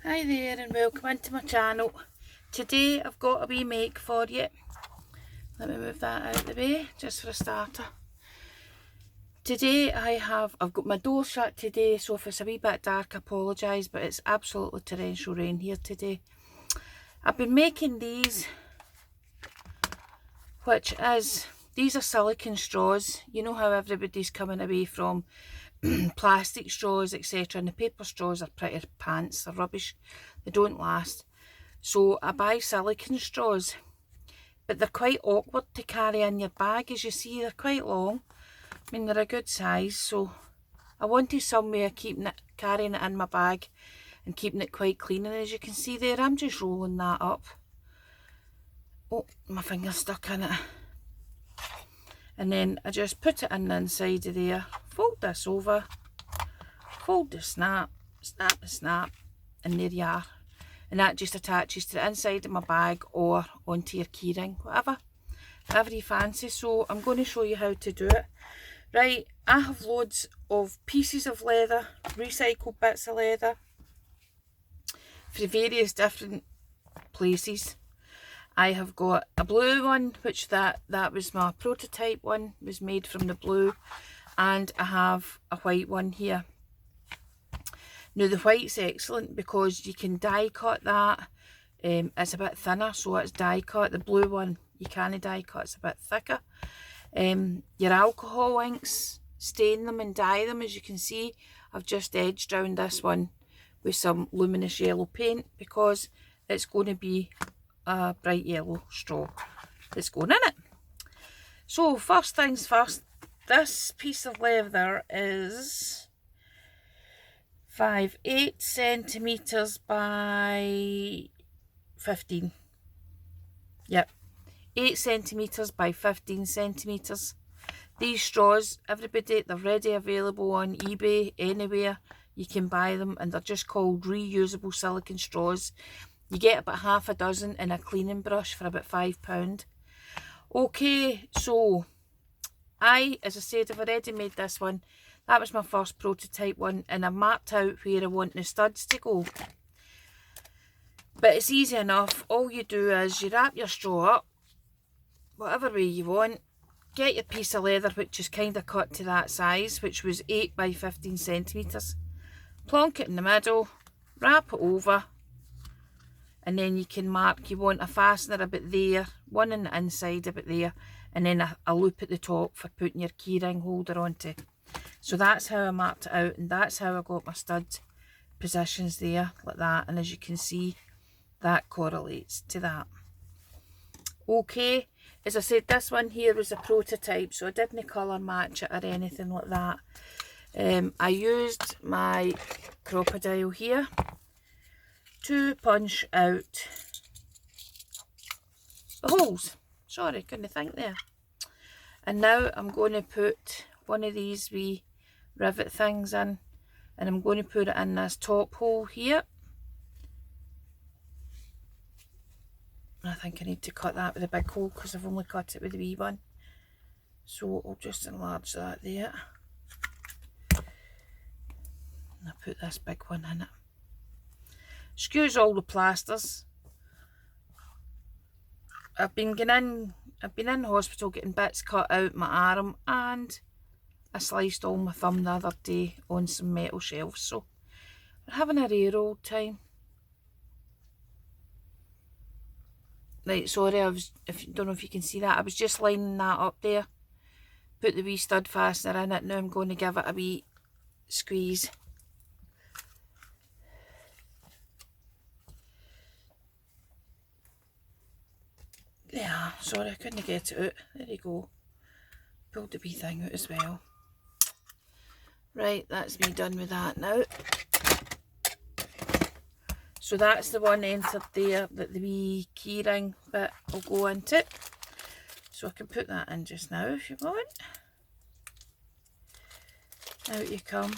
Hi there and welcome into my channel. Today I've got a wee make for you. Let me move that out of the way just for a starter. Today I've got my door shut today, so if it's a wee bit dark I apologise, but it's absolutely torrential rain here today. I've been making these, these are silicone straws. You know how everybody's coming away from plastic straws, etc., and the paper straws are pretty pants, they're rubbish, they don't last. So I buy silicone straws, but they're quite awkward to carry in your bag. As you see, they're quite long. I mean, they're a good size, so I wanted some way of carrying it in my bag and keeping it quite clean. And as you can see there, I'm just rolling that up. Oh, my finger's stuck in it. And then I just put it in the inside of there, fold this over, fold the snap, snap the snap, and there you are. And that just attaches to the inside of my bag or onto your keyring, whatever you fancy. So I'm going to show you how to do it. Right, I have loads of pieces of leather, recycled bits of leather for various different places. I have got a blue one, which that was my prototype one, was made from the blue, and I have a white one here. Now the white's excellent because you can die cut that. It's a bit thinner, so it's die cut. The blue one you can't die cut, it's a bit thicker. Your alcohol inks, stain them and dye them. As you can see, I've just edged down this one with some luminous yellow paint because it's going to be a bright yellow straw that's going in it. So first things first, this piece of leather is 8 centimetres by 15. Yep, 8 centimetres by 15 centimetres. These straws, everybody, they're ready available on eBay, anywhere you can buy them, and they're just called reusable silicone straws. You get about half a dozen in a cleaning brush for about £5. Okay, so as I said, I've already made this one. That was my first prototype one, and I marked out where I want the studs to go. But it's easy enough. All you do is you wrap your straw up, whatever way you want. Get your piece of leather, which is kind of cut to that size, which was 8 by 15 centimetres. Plonk it in the middle, wrap it over, and then you can mark, you want a fastener about there, one on the inside about there, and then a loop at the top for putting your keyring holder onto. So that's how I marked it out, and that's how I got my stud positions there, like that. And as you can see, that correlates to that. Okay, as I said, this one here was a prototype, so I didn't colour match it or anything like that. I used my crocodile here to punch out the holes. Sorry, couldn't think there. And now I'm going to put one of these wee rivet things in, and I'm going to put it in this top hole here. I think I need to cut that with a big hole because I've only cut it with a wee one. So I'll just enlarge that there. And I'll put this big one in it. Excuse all the plasters. I've been in hospital getting bits cut out my arm, and I sliced all my thumb the other day on some metal shelves, so we're having a rare old time. Right, sorry, don't know if you can see that, I was just lining that up there. Put the wee stud fastener in it, now I'm going to give it a wee squeeze. Yeah, sorry, I couldn't get it out. There you go. Pulled the wee thing out as well. Right, that's me done with that now. So that's the one entered there that the wee keyring bit will go into. So I can put that in just now if you want. Out you come.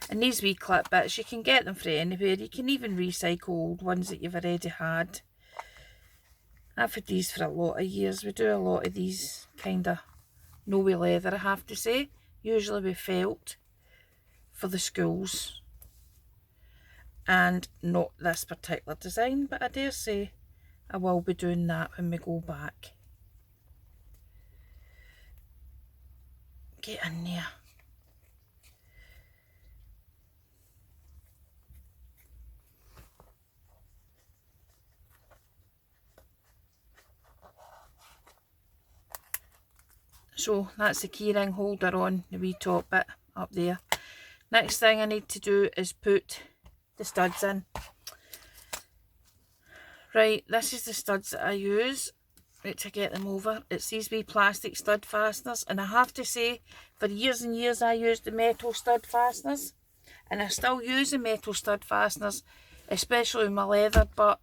And these wee clip bits, you can get them from anywhere. You can even recycle old ones that you've already had. I've had these for a lot of years. We do a lot of these kind of no with leather, I have to say. Usually with felt for the schools. and not this particular design, but I dare say I will be doing that when we go back. Get in there. So that's the keyring holder on the wee top bit up there. Next thing I need to do is put the studs in. Right, this is the studs that I use to get them over. It's these wee plastic stud fasteners, and I have to say, for years and years I used the metal stud fasteners, and I still use the metal stud fasteners, especially with my leather, but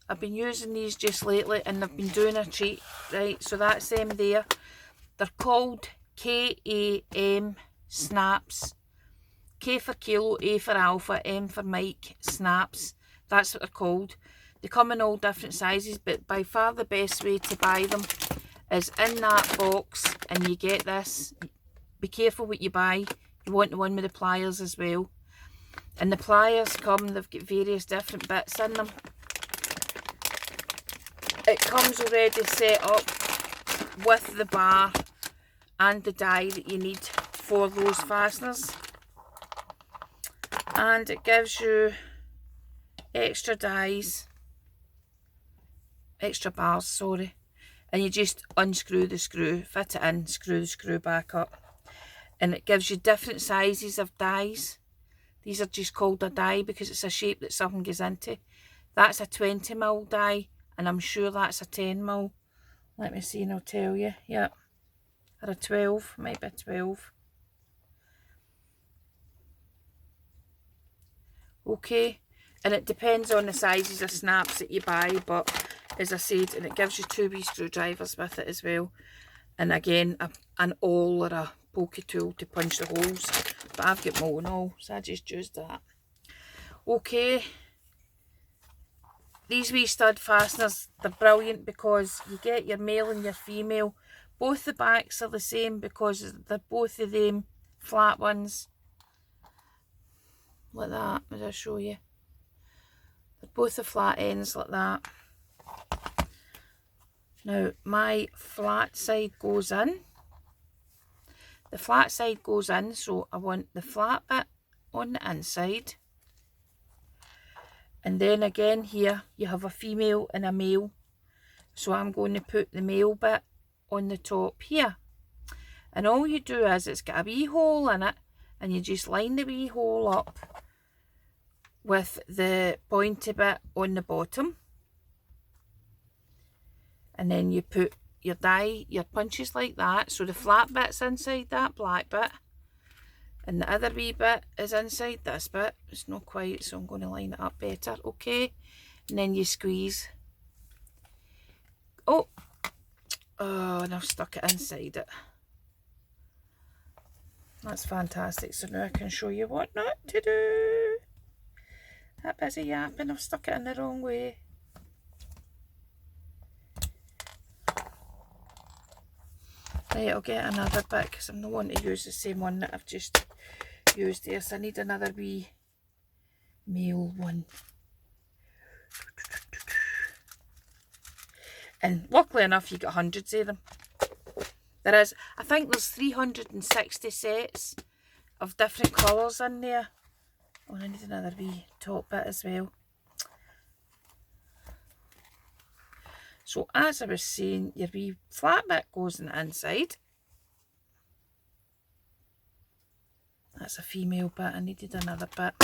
I've been using these just lately and they've been doing a treat. Right, so that's them there. They're called KAM snaps. K for kilo, A for alpha, M for Mike snaps. That's what they're called. They come in all different sizes, but by far the best way to buy them is in that box, and you get this. Be careful what you buy. You want the one with the pliers as well. And the pliers come, they've got various different bits in them. It comes already set up with the bar and the die that you need for those fasteners. And it gives you extra dies, extra bars, sorry. And you just unscrew the screw, fit it in, screw the screw back up. And it gives you different sizes of dies. These are just called a die because it's a shape that something goes into. That's a 20mm die, and I'm sure that's a 10mm. Let me see and I'll tell you. Yep. Or a 12, might be a 12. Okay, and it depends on the sizes of snaps that you buy, but as I said, and it gives you 2 wee screwdrivers with it as well. And again, an awl or a pokey tool to punch the holes. But I've got my own awl, so I just used that. Okay. These wee stud fasteners, they're brilliant because you get your male and your female. Both the backs are the same because they're both of them flat ones. Like that, as I show you. They're both the flat ends like that. Now, my flat side goes in. The flat side goes in, so I want the flat bit on the inside. And then again here, you have a female and a male. So I'm going to put the male bit on the top here. And all you do is, it's got a wee hole in it, and you just line the wee hole up with the pointy bit on the bottom. And then you put your die, your punches like that. So the flat bit's inside that black bit. And the other wee bit is inside this bit. It's not quite, so I'm going to line it up better. Okay. And then you squeeze. Oh, and I've stuck it inside it. That's fantastic. So now I can show you what not to do. That busy yapping, I've stuck it in the wrong way. Right, I'll get another bit because I'm not wanting to use the same one that I've just used there. So I need another wee male one. And luckily enough, you get hundreds of them. There is, I think there's 360 sets of different colours in there. Oh, and I need another wee top bit as well. So as I was saying, your wee flat bit goes on the inside. That's a female bit. I needed another bit.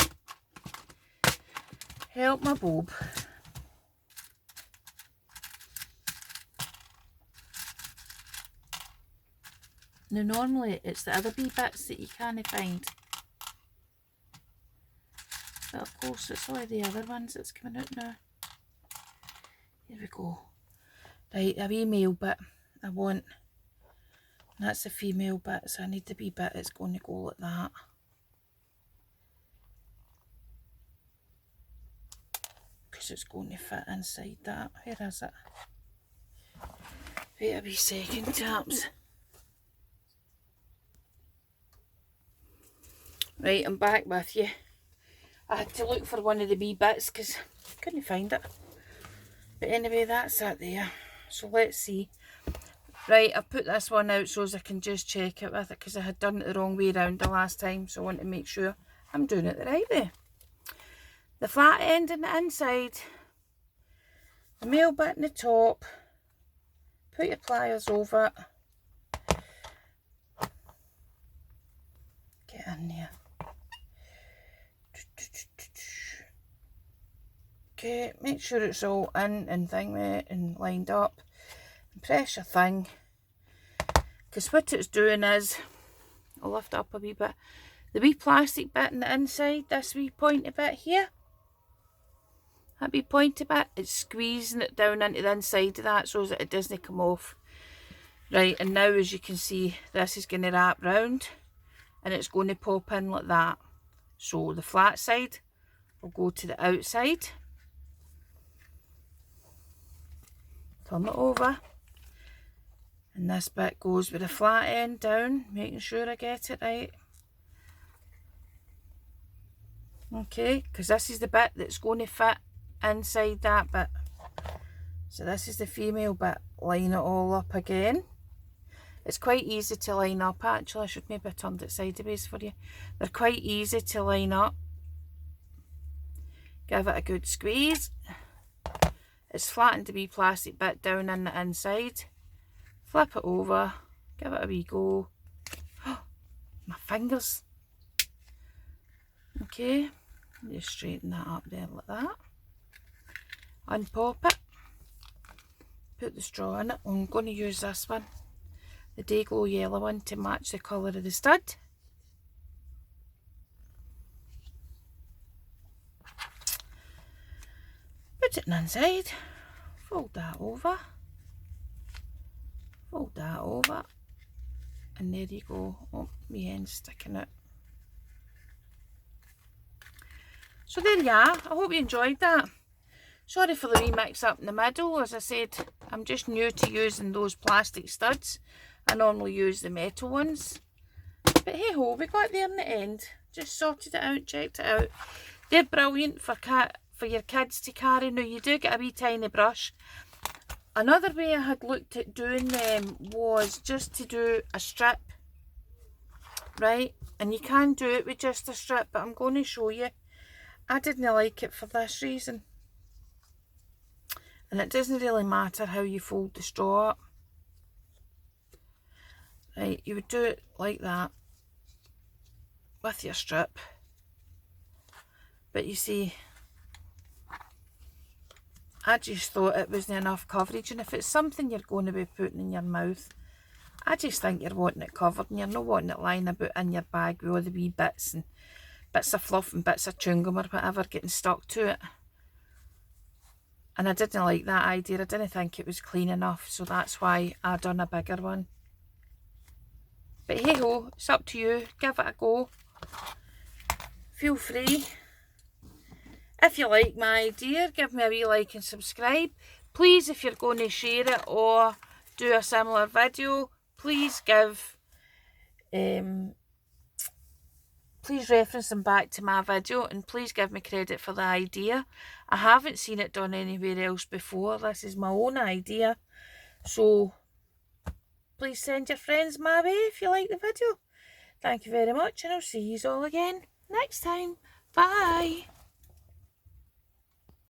Help my bulb. Now normally it's the other wee bits that you can't find. But of course it's only the other ones that's coming out now. Here we go. Right, a wee male bit I want. And that's the female bit, so I need the wee bit that's going to go like that. Because it's going to fit inside that. Where is it? Wait a wee second, taps. Right, I'm back with you. I had to look for one of the wee bits because I couldn't find it. But anyway, that's it there. So let's see. Right, I've put this one out so as I can just check it with it, because I had done it the wrong way around the last time, so I want to make sure I'm doing it the right way. The flat end on the inside, the male bit in the top, put your pliers over it, get in there. Okay, make sure it's all in and and lined up. And press your thing. Because what it's doing is, I'll lift it up a wee bit, the wee plastic bit on the inside, this wee pointy bit here, that wee pointy bit, it's squeezing it down into the inside of that so that it doesn't come off. Right, and now as you can see, this is going to wrap round and it's going to pop in like that. So the flat side will go to the outside. Turn it over. And this bit goes with the flat end down, making sure I get it right. Okay, because this is the bit that's going to fit inside that bit. So this is the female bit. Line it all up again. It's quite easy to line up actually. I should maybe have turned it sideways for you. They're quite easy to line up. Give it a good squeeze. It's flattened the wee plastic bit down in the inside. Flip it over, give it a wee go. Oh, my fingers. Okay, just straighten that up there like that. Unpop it. Put the straw in it. I'm going to use this one, the Dayglow yellow one, to match the colour of the stud. Put it inside. Fold that over. Fold that over, and there you go. Oh, my end's sticking out. So there you are. I hope you enjoyed that. Sorry for the wee mix up in the middle. As I said, I'm just new to using those plastic studs. I normally use the metal ones. But hey ho, we got there in the end. Just sorted it out, checked it out. They're brilliant for your kids to carry. Now you do get a wee tiny brush. Another way I had looked at doing them was just to do a strip, right? And you can do it with just a strip, but I'm going to show you. I didn't like it for this reason. And it doesn't really matter how you fold the straw up. Right, you would do it like that with your strip. But you see, I just thought it wasn't enough coverage, and if it's something you're going to be putting in your mouth, I just think you're wanting it covered and you're not wanting it lying about in your bag with all the wee bits and bits of fluff and bits of chewing gum or whatever getting stuck to it. And I didn't like that idea. I didn't think it was clean enough, so that's why I done a bigger one. But hey ho, it's up to you. Give it a go. Feel free. If you like my idea, give me a wee like and subscribe. Please, if you're going to share it or do a similar video, please please reference them back to my video, and please give me credit for the idea. I haven't seen it done anywhere else before. This is my own idea. So please send your friends my way if you like the video. Thank you very much, and I'll see you all again next time. Bye.